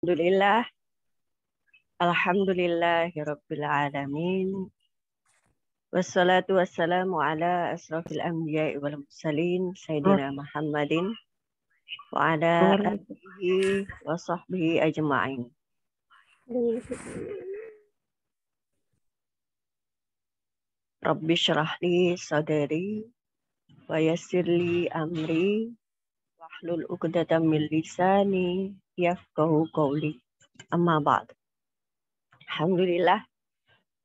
Alhamdulillah, Alhamdulillahirabbil alamin. Wassalatu wassalamu ala asrafil anbiya'i wal mursalin Sayyidina Muhammadin wa ala alihi wa sahbihi ajma'in. Rabbi syrah li sadari wa yassir li amri wahlul 'uqdatam min lisani yafqahu qawli. Amma ba'd. Alhamdulillah,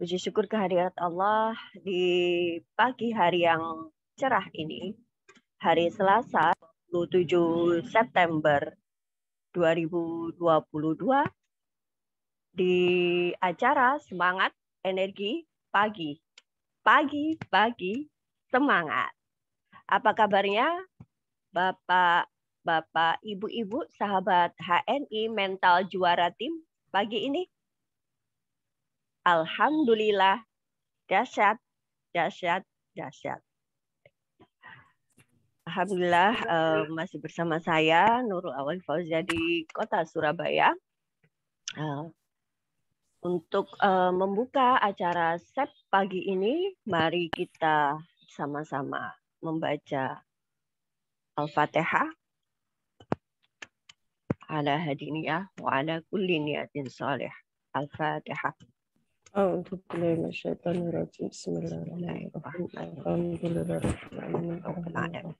puji syukur kehadirat Allah di pagi hari yang cerah ini, hari Selasa 27 September 2022, di acara Semangat Energi Pagi. Pagi, semangat. Apa kabarnya Bapak, Ibu-ibu, sahabat HNI Mental Juara Tim pagi ini? Alhamdulillah, dahsyat. Alhamdulillah, masih bersama saya Nurul Awal Fauzia di kota Surabaya untuk membuka acara SEP pagi ini. Mari kita sama-sama membaca Al-Fatihah ala hadiniyah wa ala kulli niyatin salih. Al-Fatihah. A'udzu billahi minasyaitonir rajim. Bismillahirrahmanirrahim.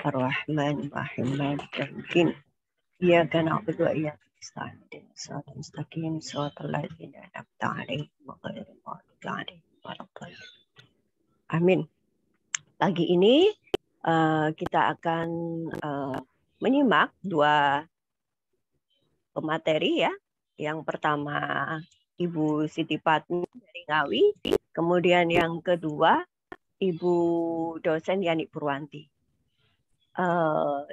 Ar-Rahman Ar-Rahim. Iyyaka na'budu wa iyyaka nasta'in. Shiratal mustaqim, shiratal ladzina an'amta 'alaihim ghairil maghdubi 'alaihim waladdallin. Amin. Pagi ini kita akan menyimak dua pemateri ya. Yang pertama Ibu Siti Patmi dari Ngawi, kemudian yang kedua Ibu dosen Yani Purwanti.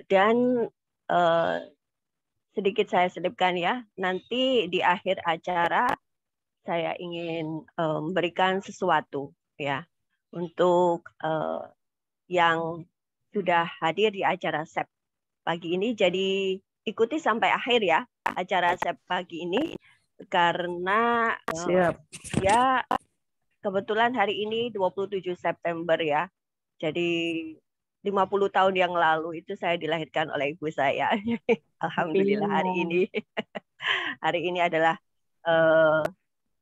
Dan sedikit saya selipkan ya, nanti di akhir acara saya ingin memberikan sesuatu ya untuk yang sudah hadir di acara SEP pagi ini. Jadi ikuti sampai akhir ya acara SEP pagi ini, karena ya kebetulan hari ini 27 September ya. Jadi 50 tahun yang lalu itu saya dilahirkan oleh ibu saya. Alhamdulillah hari ini adalah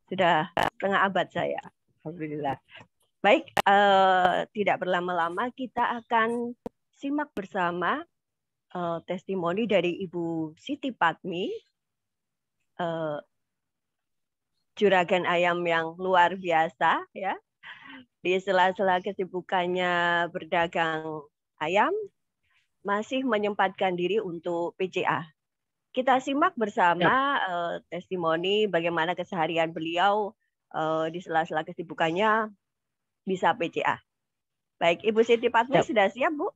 sudah setengah abad saya. Alhamdulillah. Baik, tidak berlama-lama kita akan simak bersama testimoni dari Ibu Siti Patmi, juragan ayam yang luar biasa ya. Di sela-sela kesibukannya berdagang ayam, masih menyempatkan diri untuk PCA. Kita simak bersama testimoni bagaimana keseharian beliau di sela-sela kesibukannya bisa PCA. Baik, Ibu Siti Patmi sudah siap, Bu?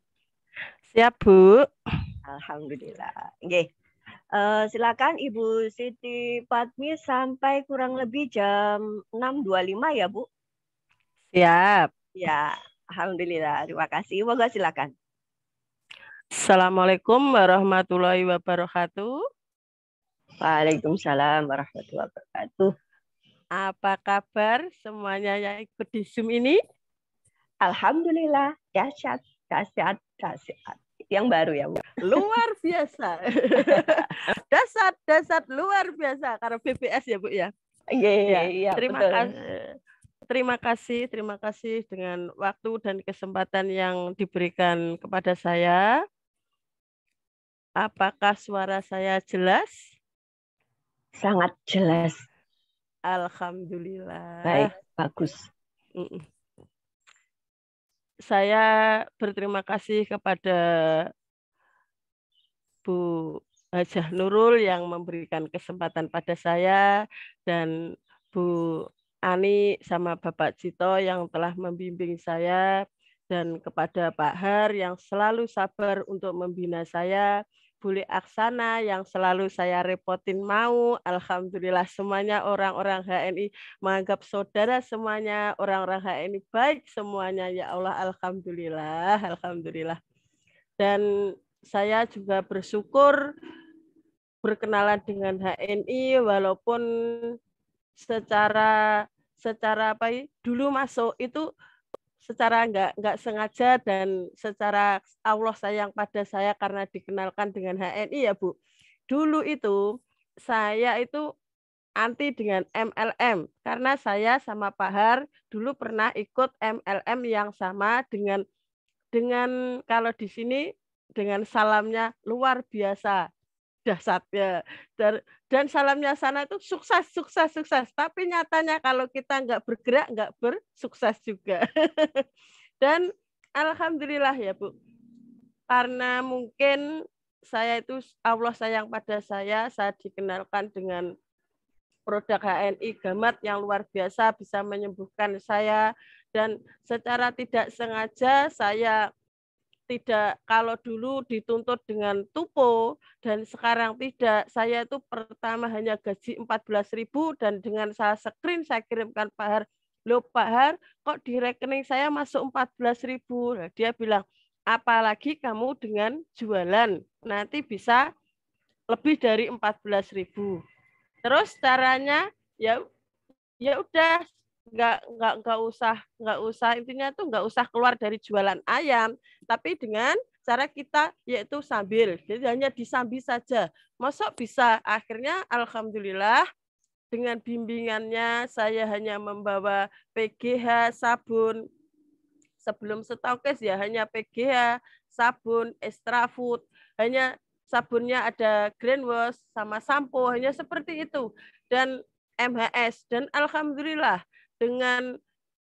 Siap, Bu. Alhamdulillah. Oke. Silakan Ibu Siti Patmi sampai kurang lebih jam 6.25 ya, Bu? Siap. Ya, alhamdulillah. Terima kasih. Moga silakan. Assalamualaikum warahmatullahi wabarakatuh. Waalaikumsalam warahmatullahi wabarakatuh. Apa kabar semuanya yang ikut di Zoom ini? Alhamdulillah, dahsyat. Yang baru ya, Bu? Luar biasa. Dasar luar biasa karena BBS ya, Bu ya. Iya, Terima kasih dengan waktu dan kesempatan yang diberikan kepada saya. Apakah suara saya jelas? Sangat jelas. Alhamdulillah. Baik, bagus. Saya berterima kasih kepada Bu Hajah Nurul yang memberikan kesempatan pada saya, dan Bu Ani sama Bapak Cito yang telah membimbing saya, dan kepada Pak Har yang selalu sabar untuk membina saya, Bule Aksana yang selalu saya repotin mau. Alhamdulillah semuanya orang-orang HNI menganggap saudara, semuanya orang-orang HNI baik semuanya, ya Allah. Alhamdulillah. Dan saya juga bersyukur berkenalan dengan HNI walaupun secara apa ya, dulu masuk itu secara nggak sengaja dan secara Allah sayang pada saya karena dikenalkan dengan HNI ya Bu. Dulu itu saya itu anti dengan MLM karena saya sama Pak Har dulu pernah ikut MLM yang sama dengan kalau di sini dengan salamnya luar biasa dahsyatnya dan salamnya sana itu sukses sukses sukses tapi nyatanya kalau kita nggak bergerak nggak bersukses juga. Dan alhamdulillah ya Bu, karena mungkin saya itu Allah sayang pada saya dikenalkan dengan produk HNI Gamat yang luar biasa bisa menyembuhkan saya dan secara tidak sengaja saya tidak, kalau dulu dituntut dengan tupo dan sekarang tidak, saya itu pertama hanya gaji 14.000 dan dengan saya screen saya kirimkan Pak Har, loh Pak Har kok di rekening saya masuk 14.000. Nah, dia bilang apalagi kamu dengan jualan nanti bisa lebih dari 14.000. Terus caranya ya udah nggak usah intinya tuh nggak usah keluar dari jualan ayam tapi dengan cara kita yaitu sambil jadi hanya disambi saja masuk bisa akhirnya alhamdulillah dengan bimbingannya saya hanya membawa PGH sabun sebelum stokes ya hanya PGH sabun extra food hanya sabunnya ada grand wash sama sampo hanya seperti itu dan MHS dan alhamdulillah dengan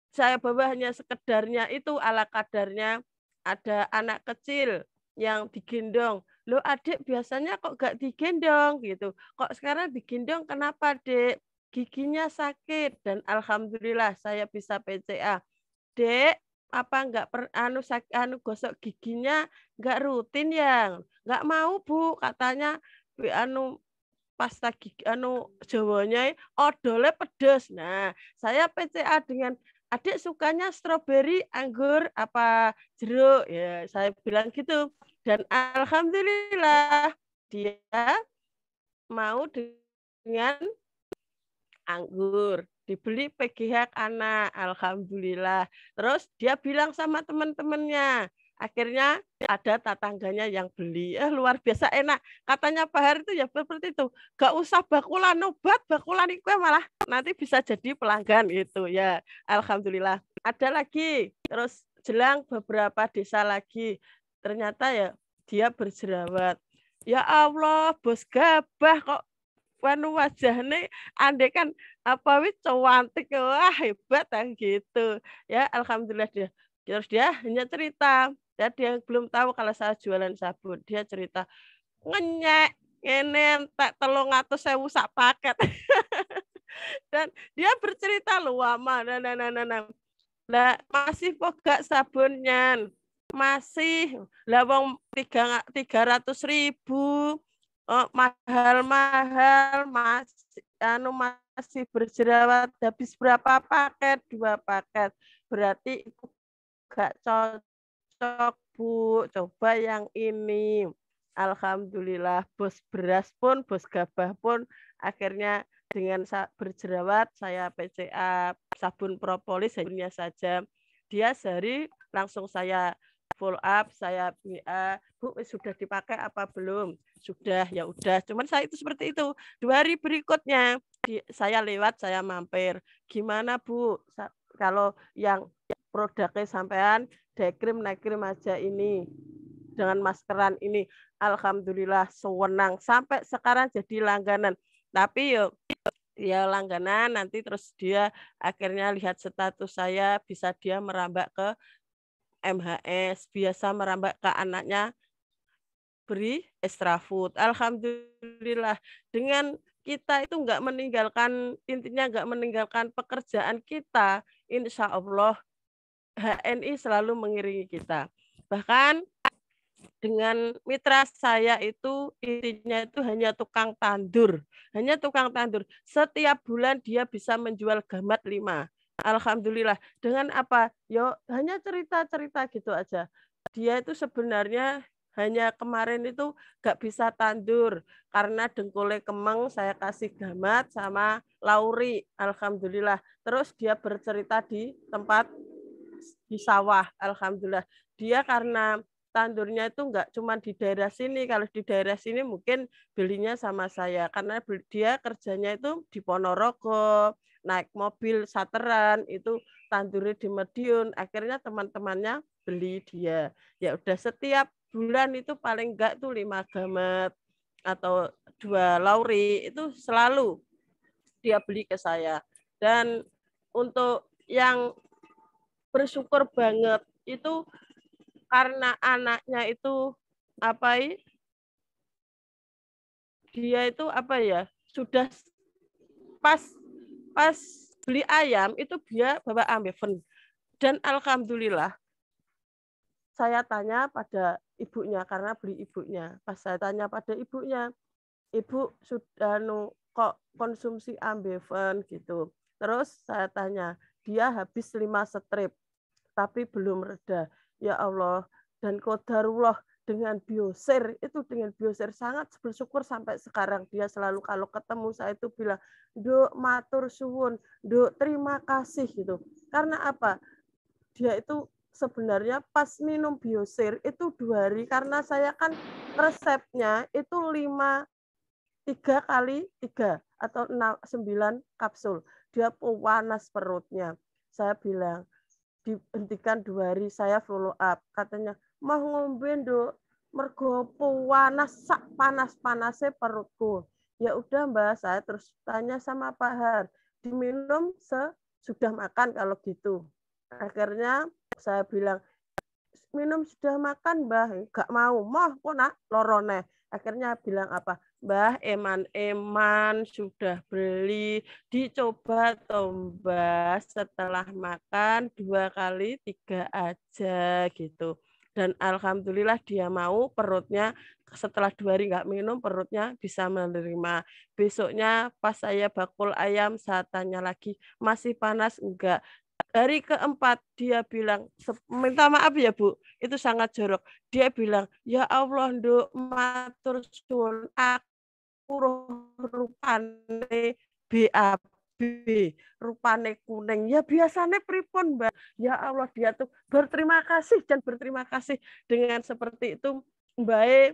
saya bawa hanya sekedarnya itu ala kadarnya ada anak kecil yang digendong. Loh adik biasanya kok gak digendong gitu. Kok sekarang digendong kenapa dek? Giginya sakit dan alhamdulillah saya bisa PCA. Dek, apa enggak gosok giginya enggak rutin ya? Enggak mau Bu, katanya pasta gigi Jawanya odole pedes. Nah, saya PCA dengan adik sukanya stroberi, anggur, apa jeruk ya. Saya bilang gitu. Dan alhamdulillah dia mau dengan anggur. Dibeli PGH anak, alhamdulillah. Terus dia bilang sama teman-temannya. Akhirnya ada tetangganya yang beli. Luar biasa enak. Katanya Pak Har itu ya seperti itu. Gak usah bakulan obat, bakulan itu malah nanti bisa jadi pelanggan itu ya. Alhamdulillah. Ada lagi. Terus jelang beberapa desa lagi. Ternyata ya dia berjerawat. Ya Allah, bos gabah kok wajahnya andai kan apa wis cantik wah hebat gitu ya alhamdulillah dia terus dia hanya cerita ya dia belum tahu kalau saya jualan sabun dia cerita ngenyek ini tak 300.000 sak paket. Dan dia bercerita luama nah masih pogak sabunnya masih lawang 300.000 mahal masih berjerawat habis berapa paket 2 paket berarti itu gak cocok Bu coba yang ini alhamdulillah bos beras pun bos gabah pun akhirnya dengan berjerawat saya PCA sabun propolis hanya saja dia sehari langsung saya follow up saya Bu sudah dipakai apa belum sudah ya udah cuman saya itu seperti itu 2 hari berikutnya saya lewat saya mampir gimana Bu kalau yang produknya sampean dekrim naikrim aja ini dengan maskeran ini alhamdulillah sewenang sampai sekarang jadi langganan tapi yuk ya langganan nanti terus dia akhirnya lihat status saya bisa dia merambak ke MHS biasa merambak ke anaknya beri extra food. Alhamdulillah dengan kita itu nggak meninggalkan intinya nggak meninggalkan pekerjaan kita, insya Allah HNI selalu mengiringi kita. Bahkan dengan mitra saya itu intinya itu hanya tukang tandur. Hanya tukang tandur. Setiap bulan dia bisa menjual gamat 5. Alhamdulillah. Dengan apa? Yo hanya cerita-cerita gitu aja. Dia itu sebenarnya hanya kemarin itu nggak bisa tandur karena dengkulnya kemeng, saya kasih gamat sama lauri, alhamdulillah. Terus dia bercerita di tempat di sawah, alhamdulillah. Dia karena tandurnya itu enggak cuma di daerah sini, kalau di daerah sini mungkin belinya sama saya karena dia kerjanya itu di Ponorogo, naik mobil sateran, itu tandurnya di Madiun, akhirnya teman-temannya beli dia. Ya udah setiap bulan itu paling enggak tuh 5 gamet atau 2 lauri itu selalu dia beli ke saya. Dan untuk yang bersyukur banget itu karena anaknya itu dia itu sudah pas beli ayam itu dia bawa ambeven dan alhamdulillah saya tanya pada ibunya karena beli ibunya, pas saya tanya pada ibunya, ibu sudah kok konsumsi ambeven gitu, terus saya tanya dia habis 5 strip tapi belum reda. Ya Allah, dan qadarullah dengan Biosir, itu dengan Biosir sangat bersyukur sampai sekarang. Dia selalu kalau ketemu saya itu bilang, "Duk, matur suwun, Duk, terima kasih," gitu. Karena apa? Dia itu sebenarnya pas minum Biosir itu 2 hari, karena saya kan resepnya itu 3 kali 3 atau 9 kapsul. Dia panas perutnya. Saya bilang, dihentikan 2 hari, saya follow up. Katanya, mah ngombe Nduk, mergo panas sak panas-panasnya perutku. Ya udah Mbak, saya terus tanya sama Pak Har, diminum sudah makan kalau gitu. Akhirnya saya bilang, minum sudah makan Mbah, enggak mau, mah kok nak lorone. Akhirnya bilang apa, Mbah eman-eman sudah beli, dicoba toh Mbah setelah makan 2 kali 3 aja gitu. Dan alhamdulillah dia mau, perutnya setelah 2 hari nggak minum perutnya bisa menerima. Besoknya pas saya bakul ayam saya tanya lagi, masih panas enggak? Hari keempat dia bilang, minta maaf ya Bu, itu sangat jorok. Dia bilang, ya Allah Nduk, matur suwun, aku rupane BAB, rupane kuning. Ya biasanya pripun Mbak. Ya Allah, dia tuh berterima kasih dan berterima kasih dengan seperti itu. Mbak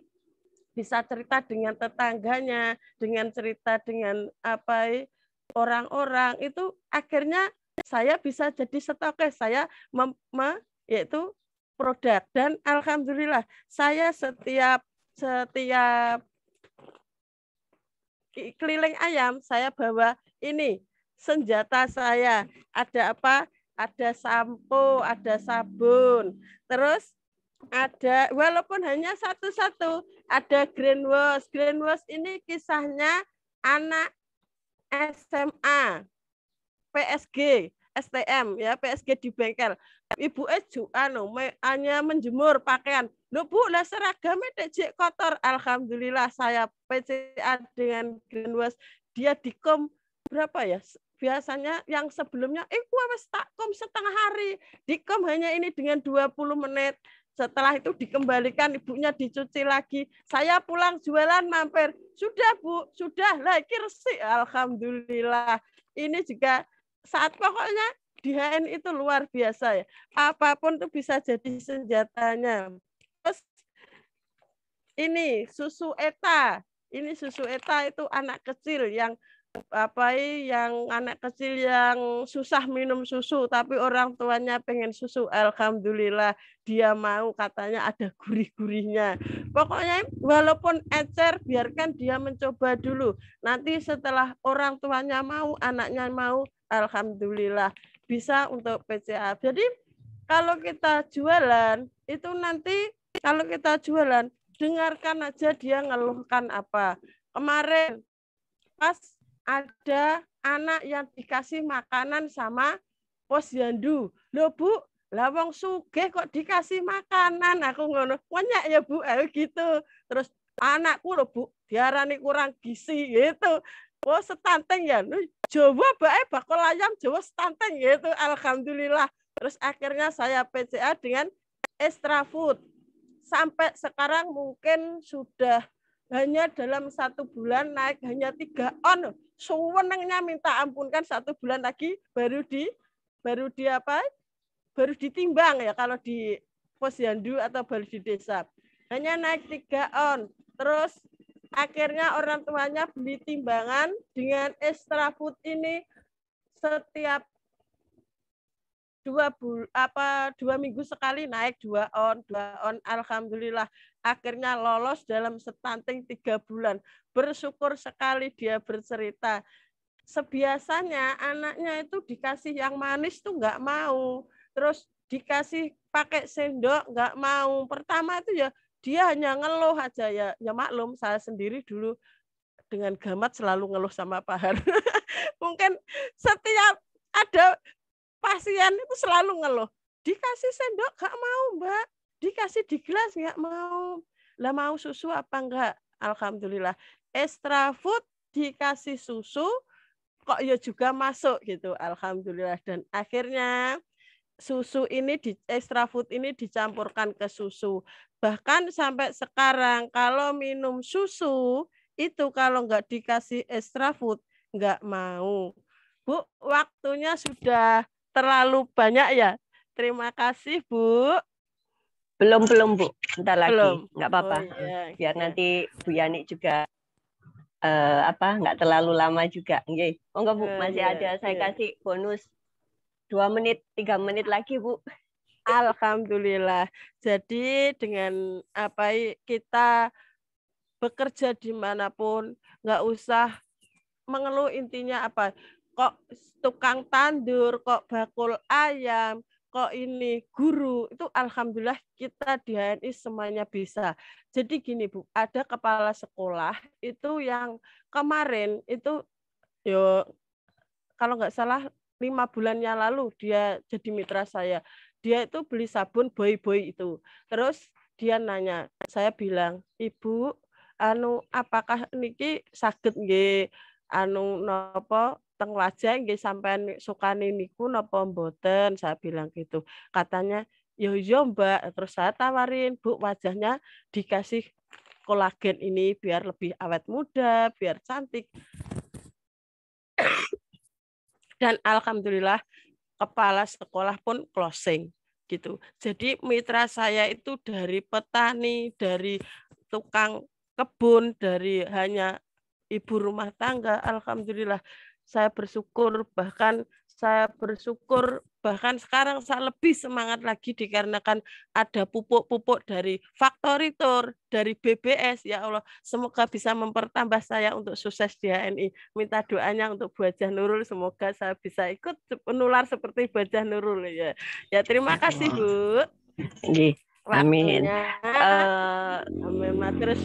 bisa cerita dengan tetangganya, dengan cerita dengan orang-orang, itu akhirnya saya bisa jadi stokes, saya yaitu produk, dan alhamdulillah saya setiap keliling ayam saya bawa ini senjata saya, ada ada sampo, ada sabun, terus ada walaupun hanya satu-satu, ada green wash. Green wash ini kisahnya anak SMA PSG STM ya, PSG di bengkel. Ibu hanya menjemur pakaian. Loh Bu, lah seragamnya dek kotor. Alhamdulillah saya PCA dengan green wash. Dia dikom berapa ya? Biasanya yang sebelumnya gua wis tak kom setengah hari. Dikom hanya ini dengan 20 menit. Setelah itu dikembalikan, ibunya dicuci lagi. Saya pulang jualan mampir. Sudah Bu, sudah. Lah iki resik. Alhamdulillah. Ini juga saat pokoknya di HN itu luar biasa ya. Apapun tuh bisa jadi senjatanya. Terus ini susu ETA. Ini susu ETA itu anak kecil yang anak kecil yang susah minum susu tapi orang tuanya pengen susu, alhamdulillah dia mau, katanya ada gurih-gurihnya. Pokoknya walaupun ecer biarkan dia mencoba dulu. Nanti setelah orang tuanya mau, anaknya mau, alhamdulillah bisa untuk PCA. Jadi kalau kita jualan itu nanti kalau kita jualan dengarkan aja dia ngeluhkan apa. Kemarin pas ada anak yang dikasih makanan sama posyandu. Loh Bu, lah wong sugih kok dikasih makanan. Aku ngono, "Nyak ya Bu," gitu. Terus anakku loh Bu, diarani kurang gizi gitu. Oh stunting ya. Jawa bae bakul ayam Jawa stunting gitu. Alhamdulillah. Terus akhirnya saya PCA dengan extra food. sampai sekarang mungkin sudah hanya dalam 1 bulan naik hanya 3 on. Sewenangnya minta ampun kan 1 bulan lagi baru ditimbang ya kalau di posyandu atau baru di desa. Hanya naik 3 on. Terus akhirnya orang tuanya beli timbangan dengan extra food ini setiap 2 minggu sekali naik 2 on. Alhamdulillah akhirnya lolos dalam stunting 3 bulan. Bersyukur sekali dia bercerita. Sebiasanya anaknya itu dikasih yang manis tuh nggak mau. Terus dikasih pakai sendok nggak mau. Pertama itu ya dia hanya ngeluh aja ya. Ya maklum saya sendiri dulu dengan gamat selalu ngeluh sama Pak Har. Mungkin setiap ada pasien itu selalu ngeluh. Dikasih sendok nggak mau, Mbak. Dikasih di gelas nggak mau. Lah mau susu apa enggak? Alhamdulillah. Extra food dikasih susu, kok ya juga masuk gitu. Alhamdulillah. Dan akhirnya susu ini extra food ini dicampurkan ke susu. Bahkan sampai sekarang kalau minum susu, itu kalau nggak dikasih extra food, nggak mau. Bu, waktunya sudah terlalu banyak ya. Terima kasih, Bu. Belum, Bu. Bentar lagi. Belum. Nggak apa-apa. Oh, iya, Biar iya. nanti Bu Yani juga nggak terlalu lama juga. Nggih. Monggo Bu, masih ada saya kasih bonus 2 menit, 3 menit lagi, Bu. Alhamdulillah. Jadi dengan kita bekerja dimanapun, nggak usah mengeluh, intinya apa? Kok tukang tandur, kok bakul ayam, kok ini guru, itu alhamdulillah kita di HNI semuanya bisa. Jadi gini Bu, ada kepala sekolah itu yang kemarin itu kalau nggak salah 5 bulannya lalu dia jadi mitra saya. Dia itu beli sabun boy itu. Terus dia nanya, saya bilang, "Ibu, apakah niki saged nggih napa teng wajah nggih sampean sukani niku napa mboten?" Saya bilang gitu. Katanya, "Yo yo Mbak." Terus saya tawarin, "Bu, wajahnya dikasih kolagen ini biar lebih awet muda, biar cantik." Dan alhamdulillah kepala sekolah pun closing gitu. Jadi mitra saya itu dari petani, dari tukang kebun, dari hanya ibu rumah tangga. Alhamdulillah saya bersyukur, bahkan sekarang saya lebih semangat lagi dikarenakan ada pupuk-pupuk dari Factory Tour, dari BBS. Ya Allah, semoga bisa mempertambah saya untuk sukses di HNI. Minta doanya untuk Bu Hajah Nurul, semoga saya bisa ikut menular seperti Bu Hajah Nurul ya. Ya terima kasih Bu. Nggih. Amin.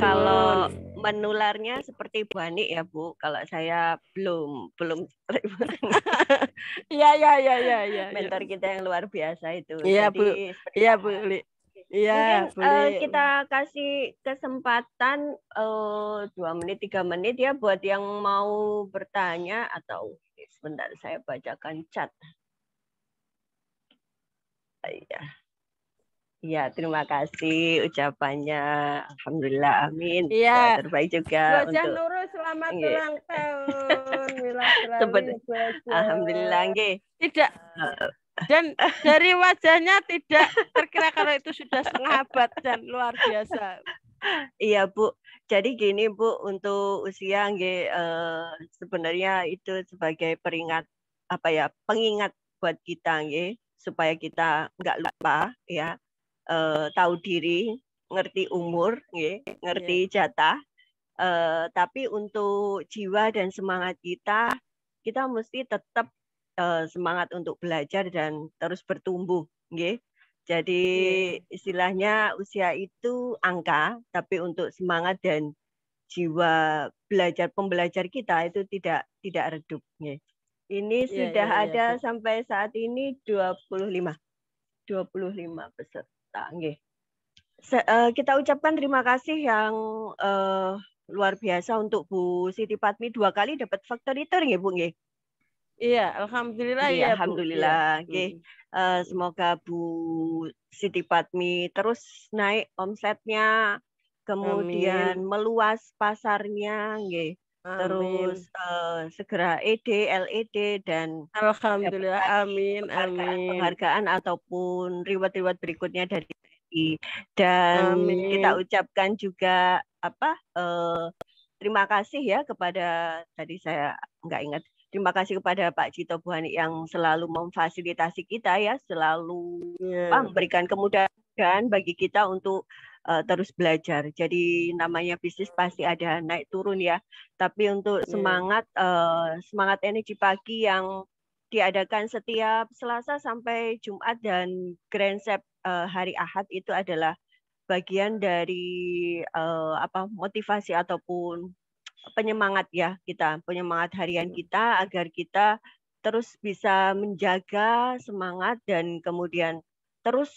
Kalau menularnya seperti Bu Ani ya Bu, kalau saya belum. Iya. Mentor kita yang luar biasa itu. Iya Bu. Iya Bu. Iya, mungkin kita kasih kesempatan 2 menit, 3 menit ya buat yang mau bertanya atau sebentar saya bacakan chat. Iya. Ya, terima kasih ucapannya. Alhamdulillah, amin. Iya. Ya, terbaik juga. Bu Hajah Nurul, selamat ulang tahun. Alhamdulillah, nggih. Tidak. Dan dari wajahnya tidak terkira kalau itu sudah setengah abad dan luar biasa. Iya Bu, jadi gini Bu, untuk usia nggih sebenarnya itu sebagai pengingat buat kita nggih, supaya kita nggak lupa ya. Tahu diri, ngerti umur, ngerti jatah. Tapi untuk jiwa dan semangat kita mesti tetap semangat untuk belajar dan terus bertumbuh. Jadi istilahnya usia itu angka, tapi untuk semangat dan jiwa pembelajar kita itu tidak redup. Ini sudah ada sampai saat ini 25 peserta. Kita ucapkan terima kasih yang luar biasa untuk Bu Siti Patmi 2 kali dapat Factory Tour ya Bu. Iya, alhamdulillah Iya, ya, Bu. Iya. alhamdulillah. Oke. Semoga Bu Siti Padmi terus naik omsetnya, kemudian Amin. meluas pasarnya, nggih. Terus Amin. segera ED, LED dan dapat Alhamdulillah. lagi Amin. Amin. penghargaan-penghargaan ataupun reward-reward berikutnya dari TNI. Dan kita Amin. ucapkan juga apa terima kasih ya kepada tadi saya nggak ingat. Terima kasih kepada Pak Cito Buhani yang selalu memfasilitasi kita ya, selalu Ya. memberikan kemudahan bagi kita untuk terus belajar. Jadi namanya bisnis pasti ada naik turun ya. Tapi untuk Ya. semangat energi pagi yang diadakan setiap Selasa sampai Jumat dan Grand Sep hari Ahad itu adalah bagian dari motivasi ataupun penyemangat ya kita, penyemangat harian kita agar kita terus bisa menjaga semangat dan kemudian terus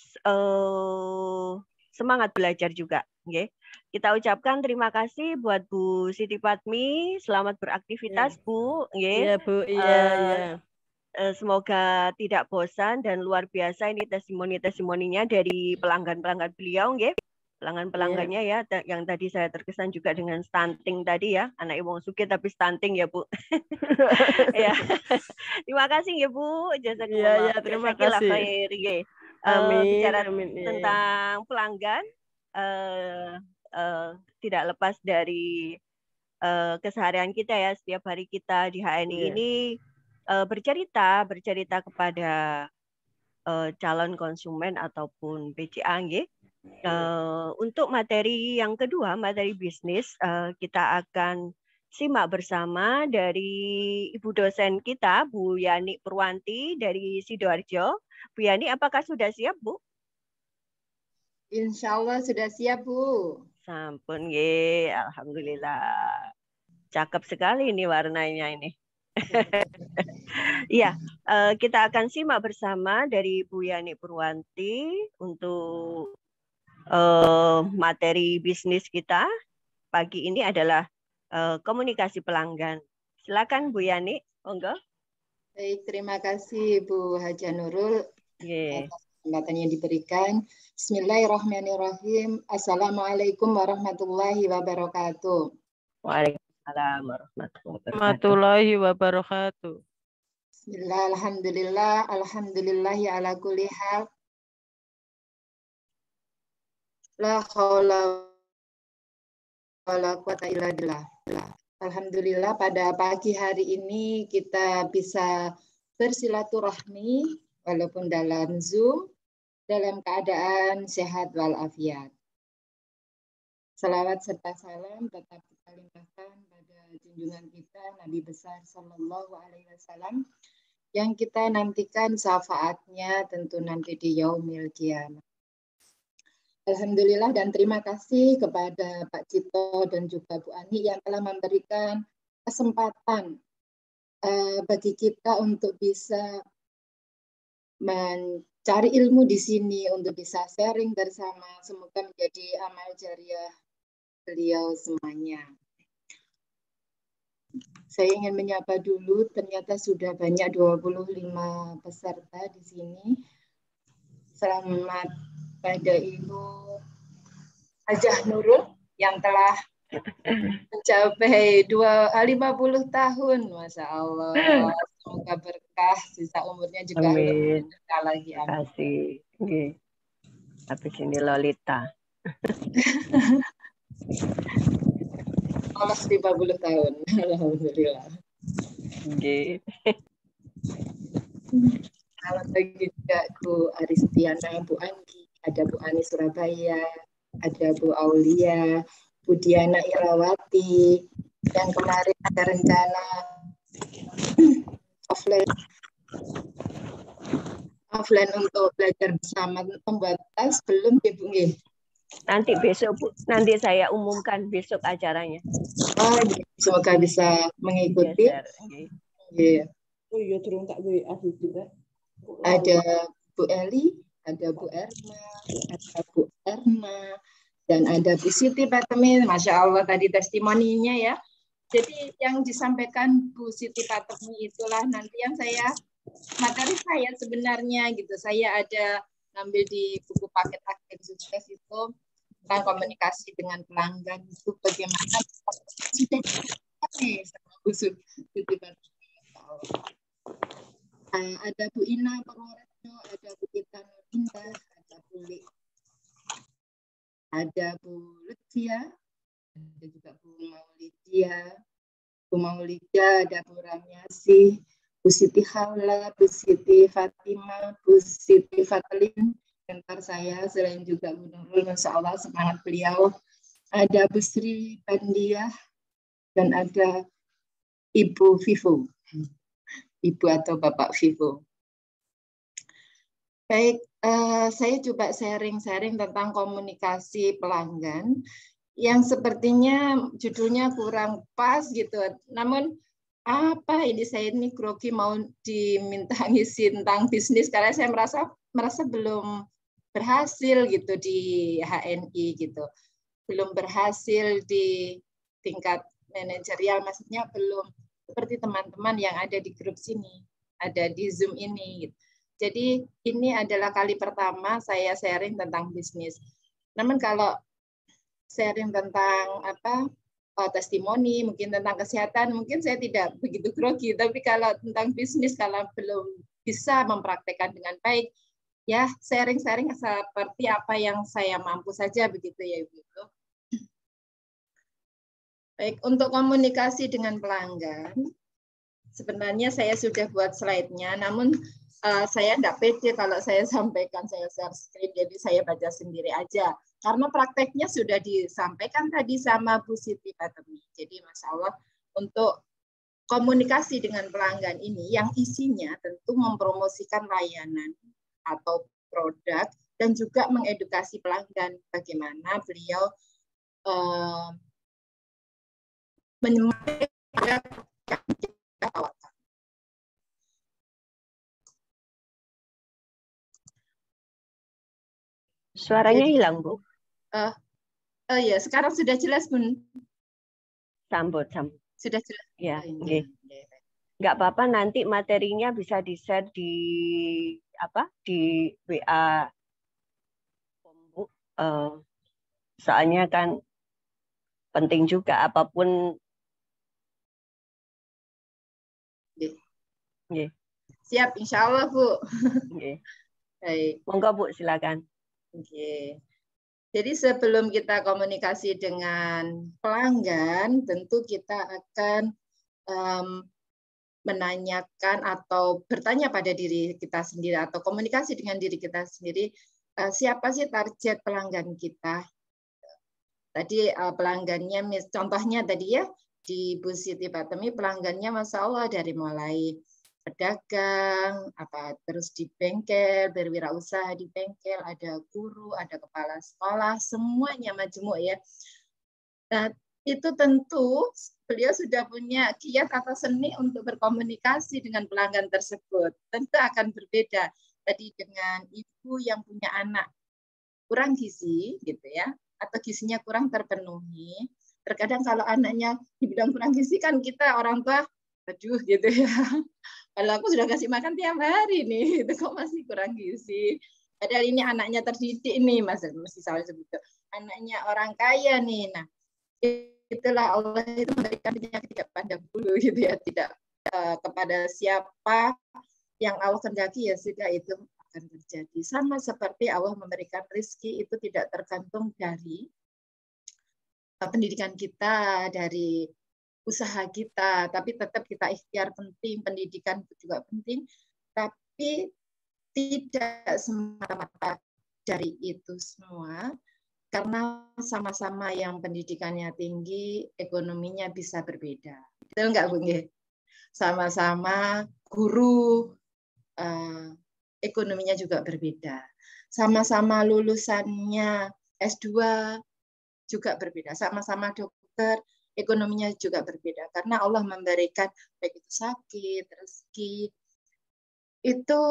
semangat belajar juga. Okay. Kita ucapkan terima kasih buat Bu Siti Padmi. Selamat beraktivitas Bu. Okay. Iya, Bu. Iya, iya. Semoga tidak bosan dan luar biasa ini testimoni-testimoninya dari pelanggan-pelanggan beliau, nggih. Iya. Pelanggan-pelanggannya ya, yang tadi saya terkesan juga dengan stunting tadi ya, anak Wong Sugih tapi stunting ya Bu. Ya, terima kasih ya Bu, Iya, jazakumullah, iya. Terima jazakillah kasih. khair. Amin. Bicara Amin. Iya, iya. tentang pelanggan, eh, tidak lepas dari keseharian kita ya, setiap hari kita di HNI Iya. ini bercerita kepada calon konsumen ataupun PCA, nggih. Untuk materi yang kedua, materi bisnis, kita akan simak bersama dari Ibu dosen kita, Bu Yani Purwanti dari Sidoarjo. Bu Yani, apakah sudah siap, Bu? Insya Allah sudah siap, Bu. Sampun, nggih. Alhamdulillah. Cakep sekali ini warnanya ini. Iya, kita akan simak bersama dari Bu Yani Purwanti untuk materi bisnis kita pagi ini adalah komunikasi pelanggan. Silakan Bu Yani, monggo. Baik, terima kasih Bu Haja Nurul atas kesempatan yang diberikan. Bismillahirrahmanirrahim. Assalamualaikum warahmatullahi wabarakatuh. Waalaikumsalam Warahmatullahi wabarakatuh. Bismillah, alhamdulillah, alhamdulillahi ala kulli hal. La haula wala quwata illa billah. Alhamdulillah pada pagi hari ini kita bisa bersilaturahmi walaupun dalam Zoom dalam keadaan sehat walafiat. Salawat serta salam tetap kita limpahkan pada junjungan kita Nabi besar Sallallahu Alaihi Wasallam yang kita nantikan syafaatnya tentu nanti di yaumil qiyamah. Alhamdulillah dan terima kasih kepada Pak Cito dan juga Bu Ani yang telah memberikan kesempatan bagi kita untuk bisa mencari ilmu di sini, untuk bisa sharing bersama. Semoga menjadi amal jariah beliau semuanya. Saya ingin menyapa dulu, ternyata sudah banyak 25 peserta di sini. Selamat pada Ibu Hajah Nurul yang telah mencapai 50 tahun, Masya Allah. Semoga berkah, sisa umurnya juga Amin. berkah lagi. Terima kasih. Habis ini Lolita. Allah 50 tahun. Alhamdulillah. Kalau bagi juga Bu Aristiana, Bu Anggi, ada Bu Ani Surabaya, ada Bu Aulia, Bu Diana Irawati, yang kemarin ada rencana offline untuk belajar bersama membuat tas belum ya Bu? Nanti besok Bu, nanti saya umumkan besok acaranya. Oh, semoga bisa mengikuti. Yeah. Oh iya, turun tak WA juga. Ada Bu Eli, ada Bu Erna, ada Bu Erna, dan ada Bu Siti Padmi. Masya Allah tadi testimoninya ya. Jadi yang disampaikan Bu Siti Fatemi itulah nanti yang materi saya sebenarnya gitu. Saya ada ngambil di buku paket akhir sukses itu tentang komunikasi dengan pelanggan itu bagaimana sudah nih sama Bu Siti Fatemi. Ada Bu Ina Purworejo, ada Bu Ita Indah, ada Bu Lutfia, ada juga Bu Maulidia, ada Bu Ramyasi, Bu Siti Haula, Bu Siti Fatima, Bu Siti Fatlin, mentor saya, selain juga Bu Nurul, Masya Allah, semangat beliau. Ada Bu Sri Pandiah, dan ada Ibu Vivo, Ibu atau Bapak Vivo. Baik, saya coba sharing-sharing tentang komunikasi pelanggan yang sepertinya judulnya kurang pas gitu. Namun apa ini saya ini grogi mau diminta ngisi tentang bisnis karena saya merasa belum berhasil gitu di HNI gitu. Belum berhasil di tingkat manajerial, maksudnya belum seperti teman-teman yang ada di grup sini, ada di Zoom ini gitu. Jadi ini adalah kali pertama saya sharing tentang bisnis. Namun kalau sharing tentang testimoni, mungkin tentang kesehatan, mungkin saya tidak begitu grogi. Tapi kalau tentang bisnis, kalau belum bisa mempraktekkan dengan baik, ya sharing-sharing seperti apa yang saya mampu saja begitu ya Ibu. Baik, untuk komunikasi dengan pelanggan, sebenarnya saya sudah buat slide-nya, namun saya tidak pede kalau saya sampaikan, saya share screen, jadi saya baca sendiri aja. Karena prakteknya sudah disampaikan tadi sama Bu Siti Fatemi. Jadi Masya Allah, untuk komunikasi dengan pelanggan ini, yang isinya tentu mempromosikan layanan atau produk, dan juga mengedukasi pelanggan bagaimana beliau menyemangati Suaranya hilang, Bu. Ya, sekarang sudah jelas, Bun. Sambut. Sudah jelas. Ya, nggak apa-apa, nanti materinya bisa di-share di WA. Soalnya kan penting juga apapun. Siap, insya Allah, Bu. Baik. Monggo, Bu, silakan. Jadi sebelum kita komunikasi dengan pelanggan, tentu kita akan menanyakan atau bertanya pada diri kita sendiri atau komunikasi dengan diri kita sendiri, siapa sih target pelanggan kita? Tadi pelanggannya, contohnya tadi ya di Bu Siti Fatemi, pelanggannya Masya Allah dari mulai pedagang, terus di bengkel, berwirausaha di bengkel, ada guru, ada kepala sekolah, semuanya majemuk ya. Nah, itu tentu beliau sudah punya kiat atau seni untuk berkomunikasi dengan pelanggan tersebut. Tentu akan berbeda tadi dengan ibu yang punya anak kurang gizi gitu ya, atau gizinya kurang terpenuhi. Terkadang kalau anaknya dibilang kurang gizi kan kita orang tua, aduh gitu ya. Kalau aku sudah kasih makan tiap hari nih, itu kok masih kurang gizi. Padahal ini anaknya terdidik nih, misalnya seperti anaknya orang kaya nih. Nah, itulah Allah itu memberikan penyakit tidak pandang bulu gitu ya, tidak kepada siapa yang Allah kehendaki ya sudah itu akan terjadi. Sama seperti Allah memberikan rezeki itu tidak tergantung dari pendidikan kita, dari usaha kita, tapi tetap kita ikhtiar penting, pendidikan juga penting, tapi tidak semata-mata dari itu semua, karena sama-sama yang pendidikannya tinggi, ekonominya bisa berbeda. Betul nggak, Bung? Sama-sama guru, ekonominya juga berbeda. Sama-sama lulusannya S2 juga berbeda. Sama-sama dokter, ekonominya juga berbeda. Karena Allah memberikan baik itu sakit, rezeki, itu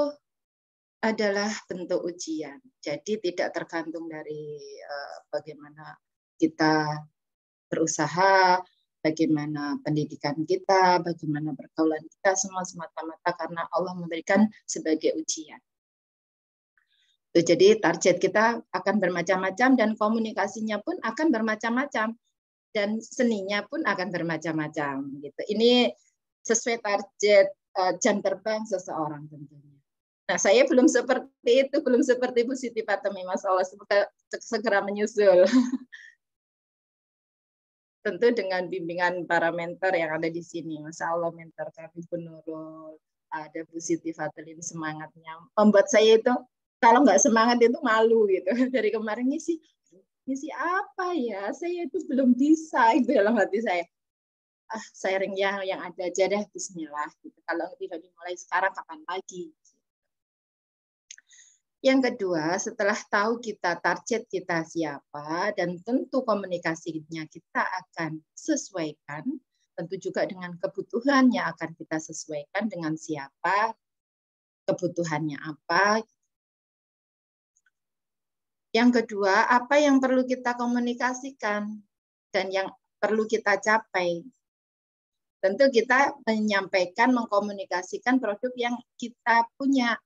adalah bentuk ujian. Jadi tidak tergantung dari bagaimana kita berusaha, bagaimana pendidikan kita, bagaimana pergaulan kita, semua semata-mata karena Allah memberikan sebagai ujian. Jadi target kita akan bermacam-macam dan komunikasinya pun akan bermacam-macam dan seninya pun akan bermacam-macam. Gitu. Ini sesuai target jam terbang seseorang tentunya. Nah, saya belum seperti itu, belum seperti Bu Siti Fatemi, Mas Allah, semoga segera menyusul. Tentu dengan bimbingan para mentor yang ada di sini. Masya Allah, mentor kami Bu Nurul, ada Bu Siti Fatemi, semangatnya membuat saya itu kalau nggak semangat itu malu gitu. Dari kemarin ngisi apa ya? Saya itu belum bisa itu dalam hati saya. Sharing yang ada aja deh, bismillah. Gitu. Kalau tidak dimulai sekarang, kapan lagi? Yang kedua, setelah tahu kita target kita siapa dan tentu komunikasinya kita akan sesuaikan, tentu juga dengan kebutuhan yang akan kita sesuaikan dengan siapa, kebutuhannya apa. Yang kedua, apa yang perlu kita komunikasikan dan yang perlu kita capai. Tentu kita menyampaikan, mengkomunikasikan produk yang kita punya.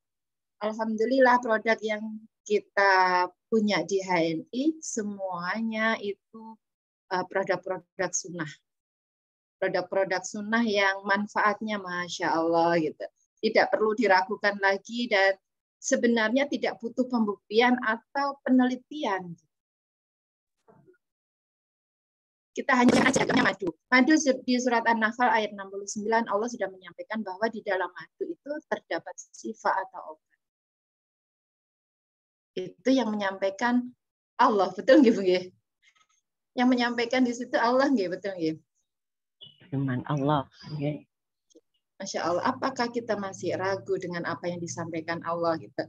Alhamdulillah produk yang kita punya di HNI semuanya itu produk-produk sunnah. Produk-produk sunnah yang manfaatnya Masya Allah gitu. Tidak perlu diragukan lagi dan sebenarnya tidak butuh pembuktian atau penelitian. Kita hanya jadinya madu. Madu di surat An-Nahl ayat 69 Allah sudah menyampaikan bahwa di dalam madu itu terdapat sifat atau obat. Itu yang menyampaikan Allah, betul nggih Bu nggih? Yang menyampaikan di situ Allah nggih, betul nggih? Firman Allah. Okay. Masya Allah, apakah kita masih ragu dengan apa yang disampaikan Allah gitu?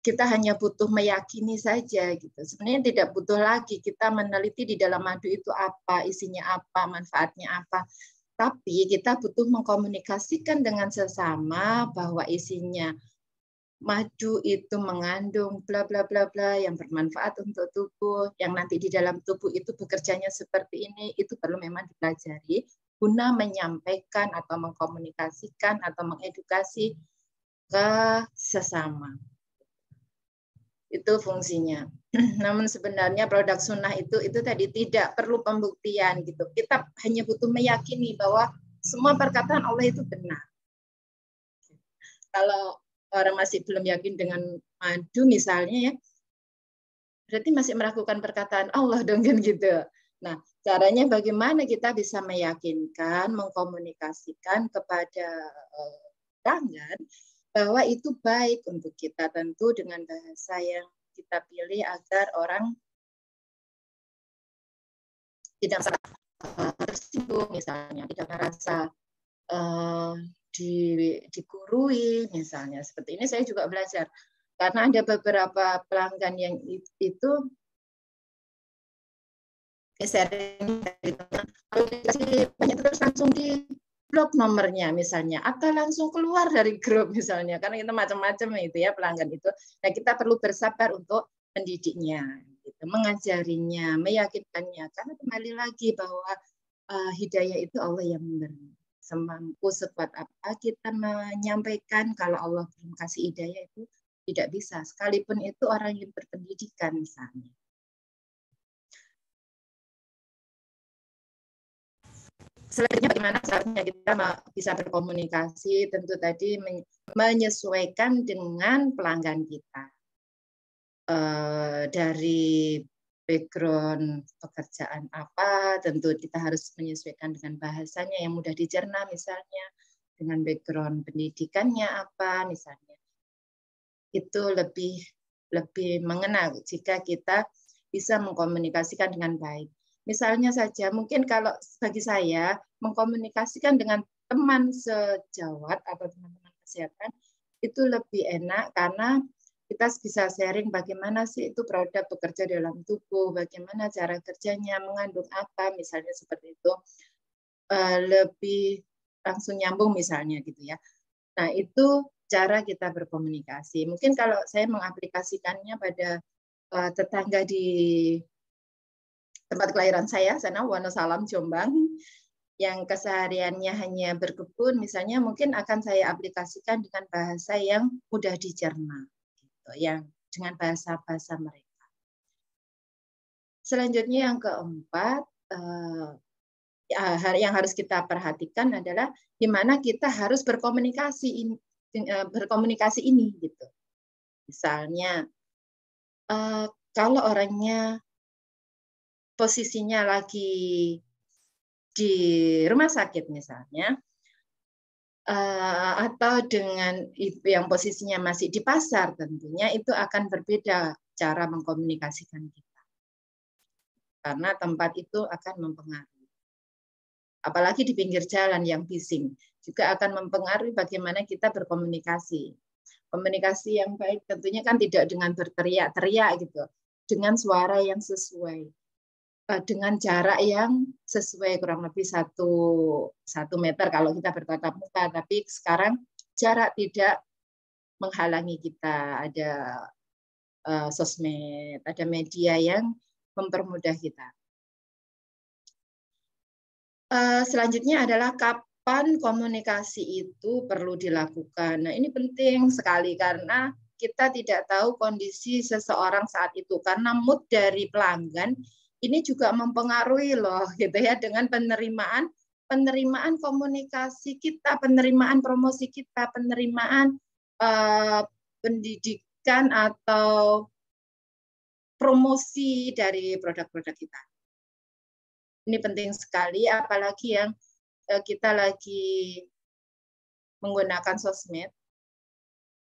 Kita hanya butuh meyakini saja gitu. Sebenarnya tidak butuh lagi kita meneliti di dalam madu itu apa, isinya apa, manfaatnya apa. Tapi kita butuh mengkomunikasikan dengan sesama bahwa isinya madu itu mengandung bla bla bla bla yang bermanfaat untuk tubuh, yang nanti di dalam tubuh itu bekerjanya seperti ini, itu perlu memang dipelajari guna menyampaikan atau mengkomunikasikan atau mengedukasi ke sesama. Itu fungsinya. Namun sebenarnya produk sunnah itu tadi tidak perlu pembuktian gitu. Kita hanya butuh meyakini bahwa semua perkataan Allah itu benar. Kalau orang masih belum yakin dengan madu misalnya ya, berarti masih meragukan perkataan Allah dong kan gitu. Nah, caranya bagaimana kita bisa meyakinkan, mengkomunikasikan kepada pelanggan bahwa itu baik untuk kita, tentu dengan bahasa yang kita pilih agar orang tidak merasa tersinggung misalnya, tidak merasa digurui misalnya. Seperti ini saya juga belajar. Karena ada beberapa pelanggan yang itu sharing dari teman, kalau dikasih banyak terus langsung di blok nomornya misalnya, atau langsung keluar dari grup misalnya, karena kita macam-macam itu ya pelanggan itu. Nah, kita perlu bersabar untuk mendidiknya, gitu, mengajarinya, meyakinkannya, karena kembali lagi bahwa hidayah itu Allah yang memberi. Semampu sekuat apa kita menyampaikan, kalau Allah belum kasih hidayah itu tidak bisa, sekalipun itu orang yang berpendidikan misalnya. Selanjutnya bagaimana caranya kita bisa berkomunikasi, tentu tadi menyesuaikan dengan pelanggan kita. Dari background pekerjaan apa, tentu kita harus menyesuaikan dengan bahasanya yang mudah dicerna misalnya, dengan background pendidikannya apa misalnya. Itu lebih mengena jika kita bisa mengkomunikasikan dengan baik. Misalnya saja, mungkin kalau bagi saya mengkomunikasikan dengan teman sejawat atau teman-teman kesehatan itu lebih enak karena kita bisa sharing bagaimana sih itu produk bekerja dalam tubuh, bagaimana cara kerjanya, mengandung apa, misalnya seperti itu. Lebih langsung nyambung misalnya gitu ya. Nah, itu cara kita berkomunikasi. Mungkin kalau saya mengaplikasikannya pada tetangga di tempat kelahiran saya, sana Wonosalam, Jombang, yang kesehariannya hanya berkebun, misalnya mungkin akan saya aplikasikan dengan bahasa yang mudah dicerna, gitu, yang dengan bahasa-bahasa mereka. Selanjutnya yang keempat, yang harus kita perhatikan adalah di mana kita harus berkomunikasi ini, gitu. Misalnya, kalau orangnya posisinya lagi di rumah sakit misalnya, atau dengan yang posisinya masih di pasar, tentunya itu akan berbeda cara mengkomunikasikan kita. Karena tempat itu akan mempengaruhi. Apalagi di pinggir jalan yang bising, juga akan mempengaruhi bagaimana kita berkomunikasi. Komunikasi yang baik tentunya kan tidak dengan berteriak-teriak gitu, dengan suara yang sesuai, dengan jarak yang sesuai, kurang lebih 1 meter kalau kita bertatap muka. Tapi sekarang jarak tidak menghalangi kita, ada sosmed, ada media yang mempermudah kita. Selanjutnya adalah kapan komunikasi itu perlu dilakukan. Nah, ini penting sekali karena kita tidak tahu kondisi seseorang saat itu, karena mood dari pelanggan ini juga mempengaruhi loh, gitu ya, dengan penerimaan komunikasi kita, penerimaan promosi kita, penerimaan pendidikan atau promosi dari produk-produk kita. Ini penting sekali, apalagi yang kita lagi menggunakan sosmed.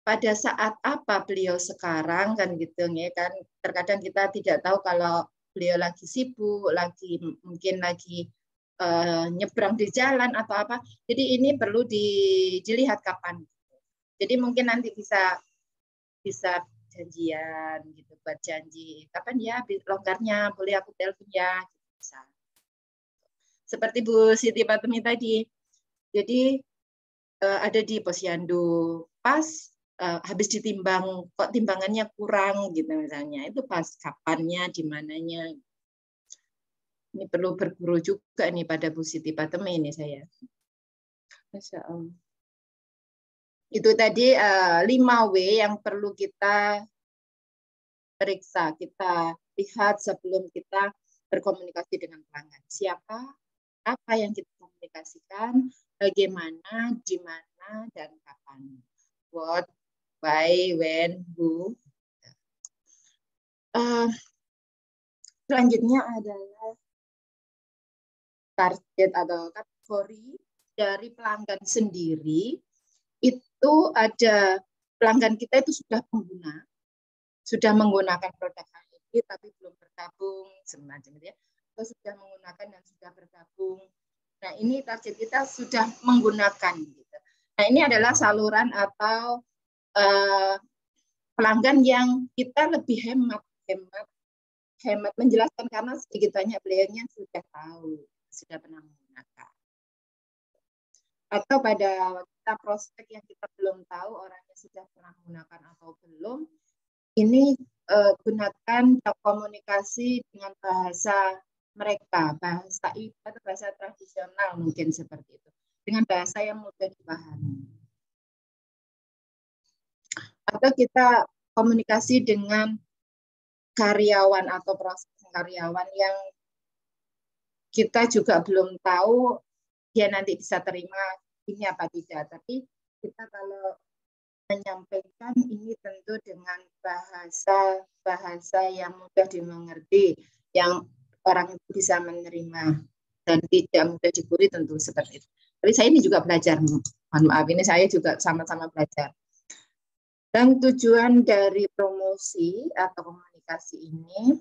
Pada saat apa beliau sekarang, kan gitu ya kan. Terkadang kita tidak tahu kalau beliau lagi sibuk, mungkin lagi nyebrang di jalan atau apa. Jadi ini perlu dilihat kapan. Jadi mungkin nanti bisa janjian gitu, buat janji. Kapan ya longgarnya, boleh aku telepon ya, bisa. Seperti Bu Siti Fatumi tadi. Jadi ada di posyandu, pas habis ditimbang kok timbangannya kurang gitu misalnya. Itu pas kapannya, di mananya. Ini perlu berguru juga nih pada Bu Siti Fatumi ini saya. Masya Allah. Itu tadi 5W yang perlu kita periksa, kita lihat sebelum kita berkomunikasi dengan pelanggan. Siapa, apa yang kita komunikasikan, bagaimana, di mana, dan kapan. What, why, when, who. Selanjutnya adalah target atau kategori dari pelanggan sendiri. Itu ada pelanggan kita itu sudah pengguna, sudah menggunakan produk ini tapi belum bergabung, semacam itu ya. Atau sudah menggunakan dan sudah bergabung. Nah, ini target kita sudah menggunakan gitu. Nah, ini adalah saluran atau pelanggan yang kita lebih hemat menjelaskan karena sedikit banyak beliaunya sudah tahu, sudah pernah menggunakan. Atau pada kita prospek yang kita belum tahu orangnya sudah pernah menggunakan atau belum, ini gunakan komunikasi dengan bahasa mereka, bahasa ibu atau bahasa tradisional mungkin seperti itu, dengan bahasa yang mudah dipahami. Atau kita komunikasi dengan karyawan atau proses karyawan yang kita juga belum tahu dia nanti bisa terima ini apa tidak. Tapi kita kalau menyampaikan ini tentu dengan bahasa yang mudah dimengerti, yang orang bisa menerima dan tidak mudah diburi, tentu seperti itu. Tapi saya ini juga belajar, mohon maaf, ini saya juga sama-sama belajar. Dan tujuan dari promosi atau komunikasi ini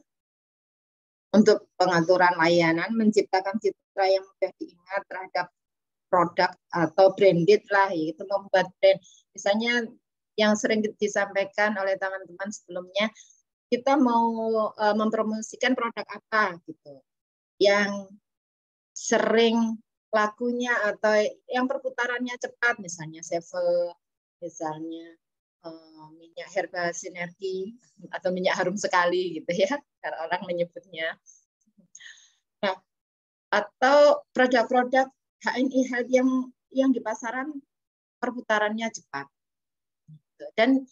untuk pengaturan layanan, menciptakan citra yang mudah diingat terhadap produk atau branded lah, itu membuat brand. Misalnya yang sering disampaikan oleh teman-teman sebelumnya, kita mau mempromosikan produk apa gitu, yang sering lakunya atau yang perputarannya cepat, misalnya Sevel, misalnya minyak herba sinergi atau minyak harum sekali gitu ya, cara orang menyebutnya. Nah, atau produk-produk HNI Health yang di pasaran perputarannya cepat. Dan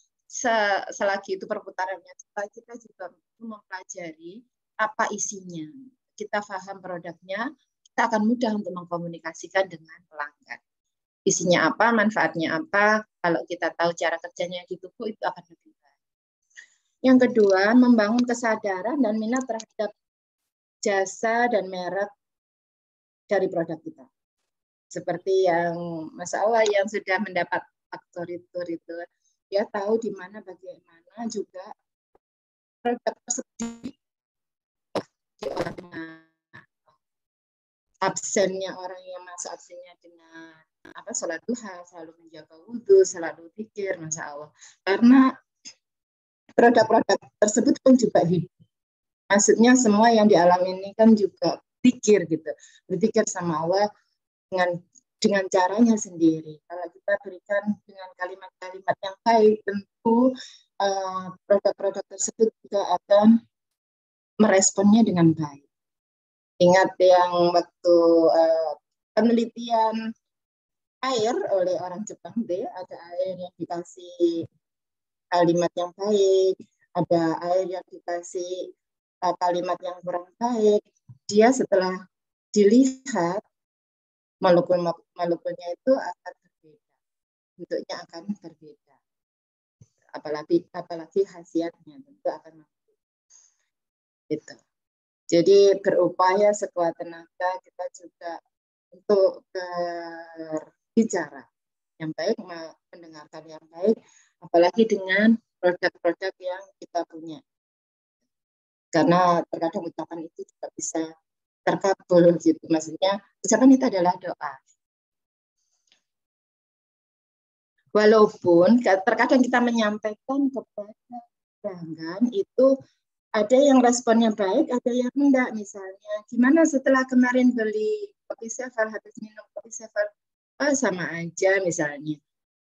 selagi itu perputarannya cepat, kita juga mempelajari apa isinya. Kita paham produknya, kita akan mudah untuk mengkomunikasikan dengan pelanggan. Isinya apa, manfaatnya apa, kalau kita tahu cara kerjanya di tubuh itu akan lebih baik. Yang kedua, membangun kesadaran dan minat terhadap jasa dan merek dari produk kita. Seperti yang Mas Awa yang sudah mendapat aktoritur itu, dia tahu di mana bagaimana juga produk tersebut dengan absennya orang yang masuk absennya dengan sholat duha, selalu menjaga wudhu, selalu zikir, Masya Allah. Karena produk-produk tersebut kan juga hidup. Maksudnya semua yang di alam ini kan juga zikir gitu, berzikir sama Allah dengan caranya sendiri. Kalau kita berikan dengan kalimat-kalimat yang baik, tentu produk-produk tersebut juga akan meresponnya dengan baik. Ingat yang waktu penelitian air oleh orang Jepang deh, ada air yang dikasih kalimat yang baik, ada air yang dikasih kalimat yang kurang baik. Dia setelah dilihat molekul-molekulnya itu akan berbeda, bentuknya akan berbeda. Apalagi khasiatnya tentu akan berbeda. Gitu. Jadi berupaya sekuat tenaga kita juga untuk berbicara yang baik, mendengarkan yang baik, apalagi dengan produk-produk yang kita punya. Karena terkadang ucapan itu juga bisa terkabul gitu. Maksudnya ucapan itu adalah doa. Walaupun terkadang kita menyampaikan kepada pelanggan itu ada yang responnya baik, ada yang enggak. Misalnya, gimana setelah kemarin beli kopi Sevel, habis minum kopi Sevel, sama aja misalnya.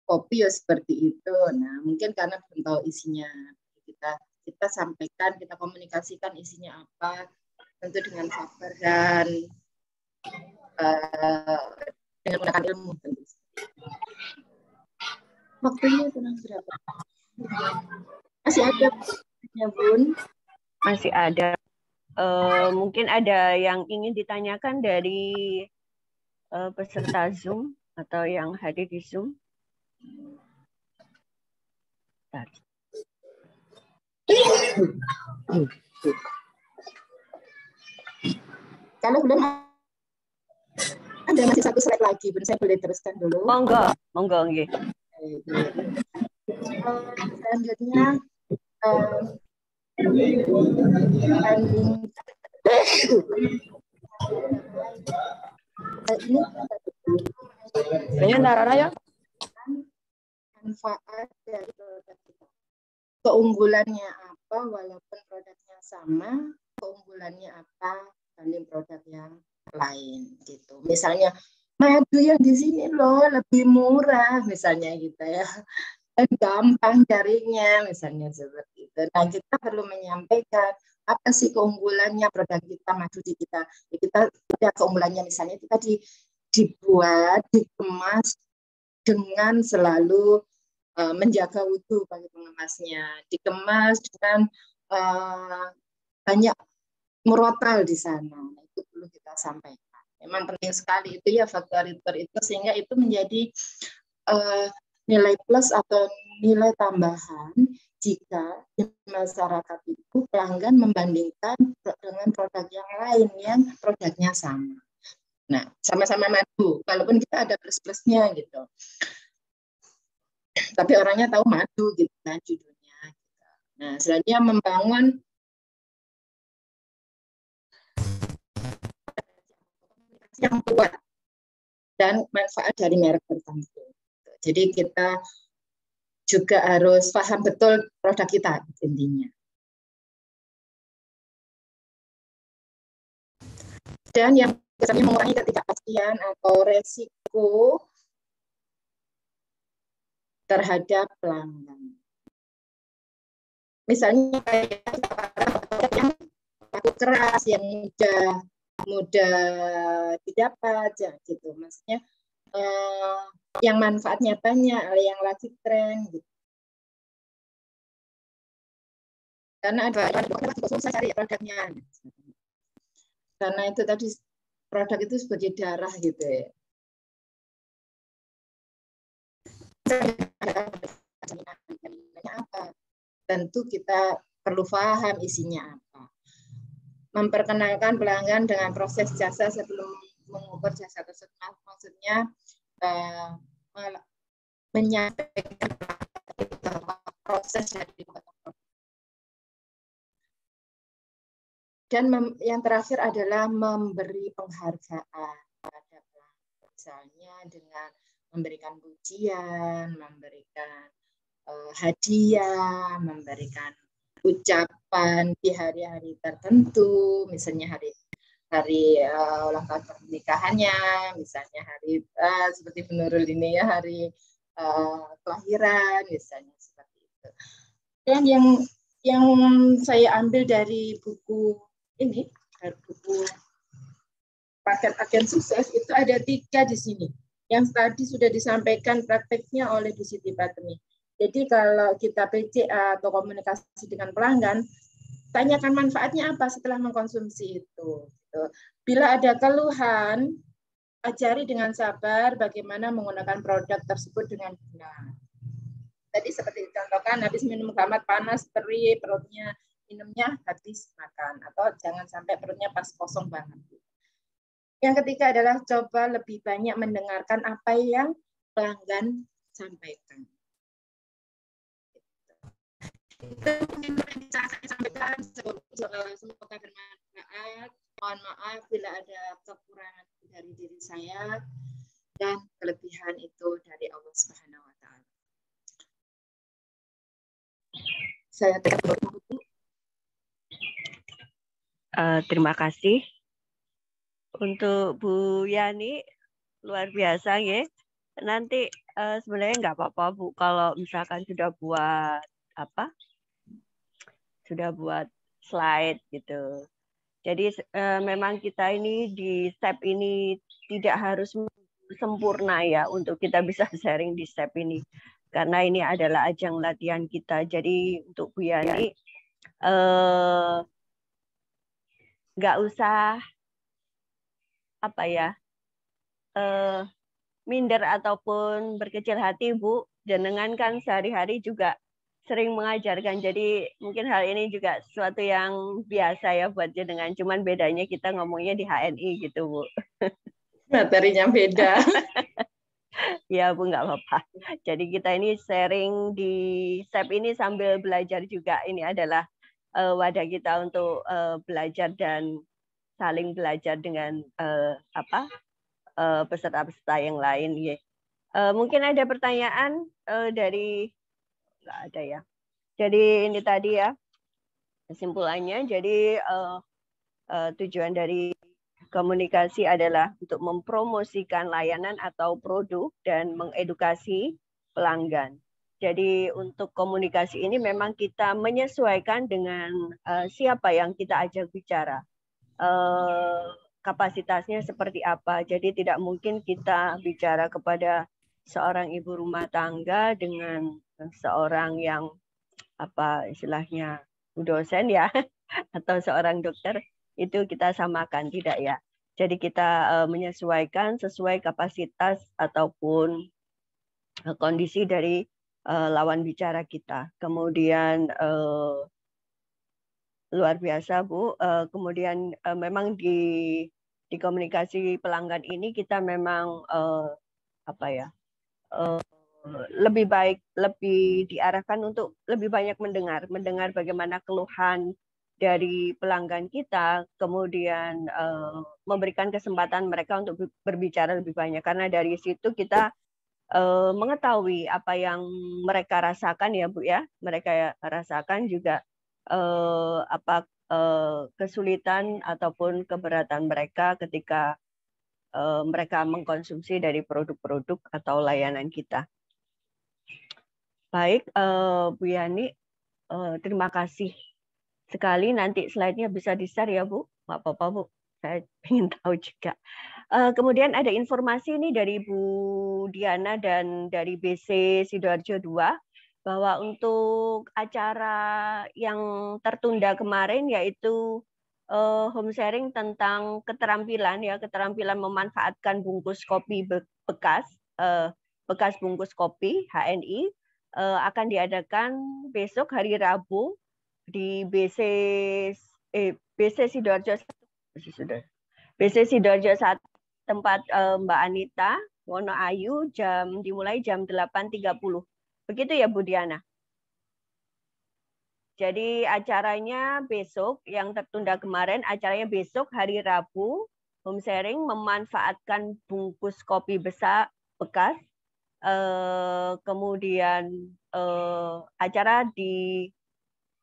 Kopi ya seperti itu. Nah, mungkin karena belum tahu isinya. Kita sampaikan, kita komunikasikan isinya apa, tentu dengan sabar dan dengan menggunakan ilmu. Tentu. Waktunya tenang berapa? Masih ada ya, Bun? Masih ada. Mungkin ada yang ingin ditanyakan dari peserta Zoom atau yang hadir di Zoom. Kalau belum ada masih satu slide lagi, Bun, saya boleh teruskan dulu. Monggo, nggih. Selanjutnya ini narana ya. Manfaat dari produk kita. Keunggulannya apa walaupun produknya sama, keunggulannya apa dibanding produk yang lain gitu. Misalnya madu yang di sini loh lebih murah misalnya gitu ya. Dan gampang carinya misalnya seperti itu. Nah, kita perlu menyampaikan apa sih keunggulannya produk kita, madu di kita. Ya, kita ada keunggulannya misalnya kita dibuat, dikemas dengan selalu menjaga wudhu bagi pengemasnya, dikemas dengan banyak murotal di sana. Nah, itu perlu kita sampaikan. Memang penting sekali itu ya faktor itu sehingga itu menjadi nilai plus atau nilai tambahan jika di masyarakat itu pelanggan membandingkan dengan produk yang lain yang produknya sama. Nah, sama-sama madu, walaupun kita ada plus-plusnya gitu. Tapi orangnya tahu madu gitu kan judulnya. Gitu. Nah, selanjutnya membangun yang kuat dan manfaat dari merek tertentu. Jadi kita juga harus paham betul produk kita intinya. Dan yang biasanya mengurangi ketidakpastian atau resiko terhadap pelanggan. Misalnya kayak yang takut keras, yang mudah mudah didapat ya gitu. Maksudnya yang manfaatnya banyak, yang lagi tren gitu. Karena ada susah cari produknya. Karena itu tadi produk itu sebagai darah gitu ya. Apa? Tentu kita perlu paham isinya apa. Memperkenalkan pelanggan dengan proses jasa sebelum mengukur jasa tersebut, maksudnya menyampaikan proses dari dan yang terakhir adalah memberi penghargaan pada pelanggan, misalnya dengan memberikan pujian, memberikan hadiah, memberikan ucapan di hari-hari tertentu, misalnya hari ulang tahun pernikahannya, misalnya hari seperti Bu Nurul ini ya, hari kelahiran, misalnya seperti itu. Dan yang saya ambil dari buku ini, dari buku Paket Agen Sukses, itu ada 3 di sini. Yang tadi sudah disampaikan prakteknya oleh Bu Siti Fatmi. Jadi kalau kita PCA atau komunikasi dengan pelanggan, tanyakan manfaatnya apa setelah mengkonsumsi itu. Bila ada keluhan, ajari dengan sabar bagaimana menggunakan produk tersebut dengan benar. Tadi seperti dicontohkan, habis minum hangat panas, teri, perutnya, minumnya habis makan. Atau jangan sampai perutnya pas kosong banget. Yang ketiga adalah coba lebih banyak mendengarkan apa yang pelanggan sampaikan. Itu mungkin bisa saya sampaikan, semoga bermanfaat. Mohon maaf bila ada kekurangan dari diri saya dan kelebihan itu dari Allah Subhanahu wa taala. Saya terima kasih untuk Bu Yani, luar biasa ya. Nanti sebenarnya nggak apa-apa Bu kalau misalkan sudah buat slide gitu. Jadi memang kita ini di step ini tidak harus sempurna ya untuk kita bisa sharing di step ini. Karena ini adalah ajang latihan kita. Jadi untuk Bu Yani nggak usah minder ataupun berkecil hati Bu. Jenengan kan sehari-hari juga sering mengajarkan. Jadi mungkin hal ini juga sesuatu yang biasa ya buat jenengan. Cuman bedanya kita ngomongnya di HNI gitu Bu. Materinya beda. Ya Bu, nggak apa-apa. Jadi kita ini sharing di step ini sambil belajar juga. Ini adalah wadah kita untuk belajar dan saling belajar dengan peserta-peserta yang lain. Ya. Mungkin ada pertanyaan dari nggak ada ya. Jadi ini tadi ya kesimpulannya. Jadi tujuan dari komunikasi adalah untuk mempromosikan layanan atau produk dan mengedukasi pelanggan. Jadi untuk komunikasi ini memang kita menyesuaikan dengan siapa yang kita ajak bicara. Kapasitasnya seperti apa. Jadi tidak mungkin kita bicara kepada seorang ibu rumah tangga dengan seorang yang istilahnya dosen ya atau seorang dokter, itu kita samakan, tidak ya. Jadi kita menyesuaikan sesuai kapasitas ataupun kondisi dari lawan bicara kita. Kemudian luar biasa Bu. Kemudian memang di komunikasi pelanggan ini kita memang lebih baik, lebih diarahkan untuk lebih banyak mendengar bagaimana keluhan dari pelanggan kita, kemudian memberikan kesempatan mereka untuk berbicara lebih banyak, karena dari situ kita mengetahui apa yang mereka rasakan ya Bu ya, mereka rasakan juga kesulitan ataupun keberatan mereka ketika mereka mengkonsumsi dari produk-produk atau layanan kita. Baik, Bu Yani, terima kasih sekali. Nanti slide-nya bisa di-share ya Bu, nggak apa-apa Bu. Saya ingin tahu juga. Kemudian ada informasi ini dari Bu Diana dan dari BC Sidoarjo 2 bahwa untuk acara yang tertunda kemarin yaitu home sharing tentang keterampilan keterampilan memanfaatkan bungkus kopi bekas bekas bungkus kopi HNI akan diadakan besok hari Rabu di BC Sidoarjo BC Sidoarjo 1 tempat Mbak Anita Wonoayu dimulai jam 8.30. Begitu ya Bu Diana? Jadi acaranya besok, yang tertunda kemarin, acaranya besok hari Rabu, home sharing memanfaatkan bungkus kopi besar bekas. Kemudian acara di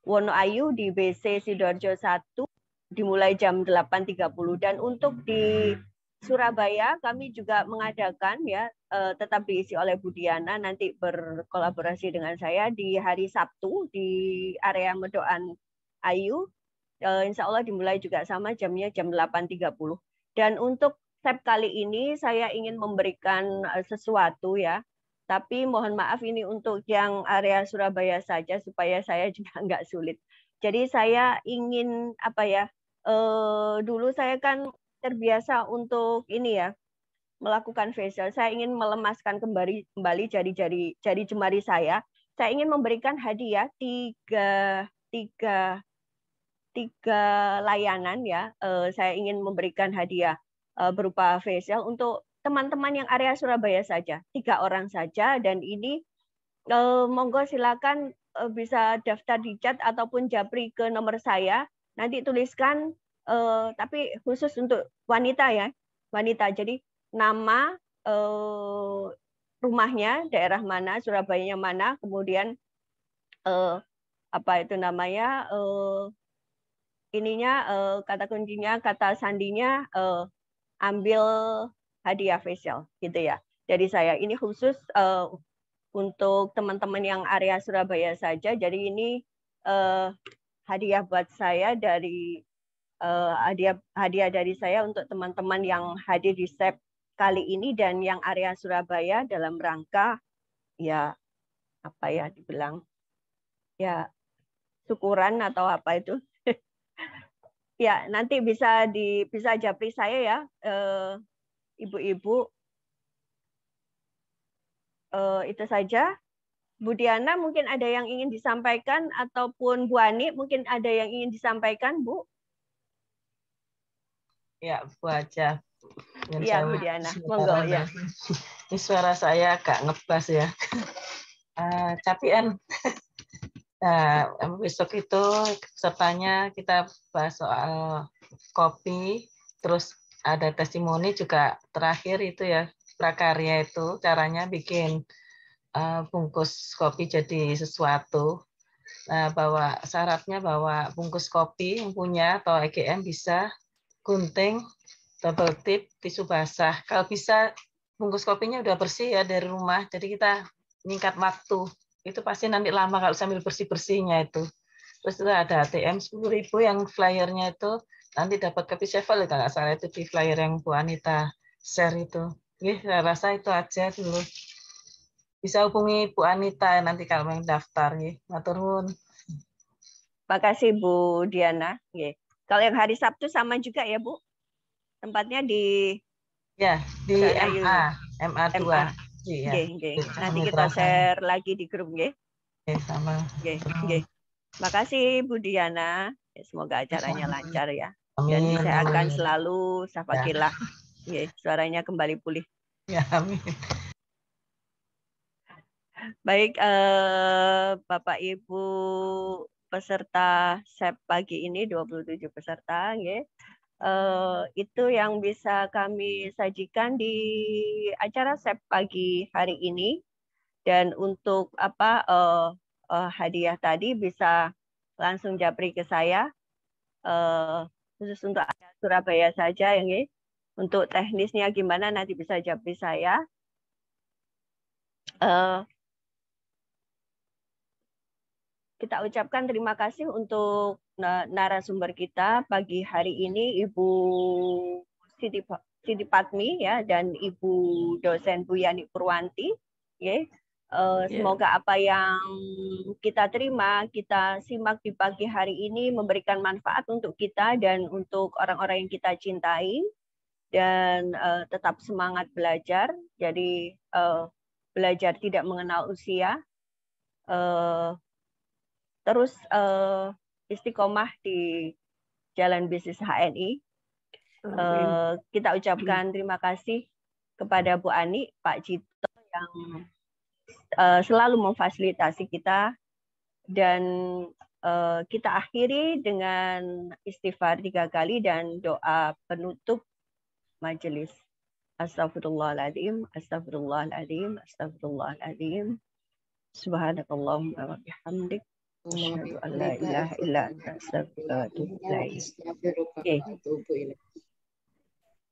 Wonoayu di BC Sidoarjo 1 dimulai jam 8.30. Dan untuk di Surabaya kami juga mengadakan tetap diisi oleh Bu Diana, nanti berkolaborasi dengan saya di hari Sabtu di area Medokan Ayu. Insya Allah dimulai juga sama jamnya jam 8.30. Dan untuk SEP kali ini saya ingin memberikan sesuatu ya. Tapi mohon maaf ini untuk yang area Surabaya saja supaya saya juga nggak sulit. Jadi saya ingin dulu saya kan terbiasa untuk ini ya melakukan facial. Saya ingin melemaskan kembali jari jemari saya. Saya ingin memberikan hadiah tiga layanan ya. Saya ingin memberikan hadiah berupa facial untuk teman-teman yang area Surabaya saja, 3 orang saja. Dan ini monggo silakan bisa daftar di chat ataupun japri ke nomor saya. Nanti tuliskan, tapi khusus untuk wanita ya, wanita. Jadi nama, rumahnya, daerah mana, Surabayanya mana, kemudian apa itu namanya, kata kuncinya, kata sandinya, ambil hadiah facial gitu ya. Jadi saya ini khusus untuk teman-teman yang area Surabaya saja. Jadi ini hadiah buat saya dari hadiah dari saya untuk teman-teman yang hadir di SEP kali ini dan yang area Surabaya dalam rangka ya dibilang ya syukuran atau apa itu. Ya, nanti bisa japri saya ya, ibu-ibu. Itu saja. Bu Diana mungkin ada yang ingin disampaikan ataupun Bu Ani mungkin ada yang ingin disampaikan, Bu? Ya, Bu aja. Iya, Bu Diana. Monggo ya. Ini suara saya agak ngebas ya. Capian. Nah, besok itu pesertanya kita bahas soal kopi, terus ada testimoni juga terakhir itu ya, prakarya itu caranya bikin bungkus kopi jadi sesuatu. Nah, syaratnya bahwa bungkus kopi yang punya atau EGM bisa gunting, double tip, tisu basah. Kalau bisa bungkus kopinya udah bersih ya dari rumah, jadi kita meningkat waktu. Itu pasti nanti lama kalau sambil bersih-bersihnya itu. Terus itu ada ATM 10.000 yang flyernya itu nanti dapat kopi Sevel kalau nggak salah itu di flyer yang Bu Anita share itu. Saya rasa itu aja dulu. Bisa hubungi Bu Anita nanti kalau mau daftar. Matur nuwun. Makasih Bu Diana. Kalau yang hari Sabtu sama juga ya Bu? Tempatnya di MA 2. Iya. Nanti kita share lagi di grup nggih. Sama. Makasih Bu Diana. Semoga acaranya lancar ya. Amin. Dan saya akan selalu safakilah. Suaranya kembali pulih. Ya, amin. Baik, Bapak Ibu peserta SEP pagi ini 27 peserta, itu yang bisa kami sajikan di acara SEP pagi hari ini. Dan untuk hadiah tadi bisa langsung japri ke saya, khusus untuk Surabaya saja, untuk teknisnya gimana nanti bisa japri saya. kita ucapkan terima kasih untuk narasumber kita pagi hari ini, Ibu Siti Patmi ya, dan Ibu dosen Bu Yani Purwanti. Ya. Semoga apa yang kita terima, kita simak di pagi hari ini memberikan manfaat untuk kita dan untuk orang-orang yang kita cintai, dan tetap semangat belajar. Jadi belajar tidak mengenal usia, terus istiqomah di jalan bisnis HNI. Kita ucapkan terima kasih kepada Bu Ani, Pak Cito yang selalu memfasilitasi kita, dan kita akhiri dengan istighfar 3 kali dan doa penutup majelis. Astagfirullahaladzim, astagfirullahaladzim, astagfirullahaladzim. Subhanakallahumma wa bihamdik. Asyhadu an la ilaha illa anta astaghfiruka wa atubu ilaik.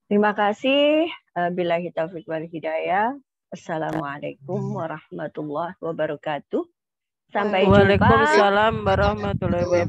Terima kasih. Billahi taufiq wal hidayah. Assalamualaikum warahmatullahi wabarakatuh. Sampai jumpa. Waalaikumsalam warahmatullahi wabarakatuh.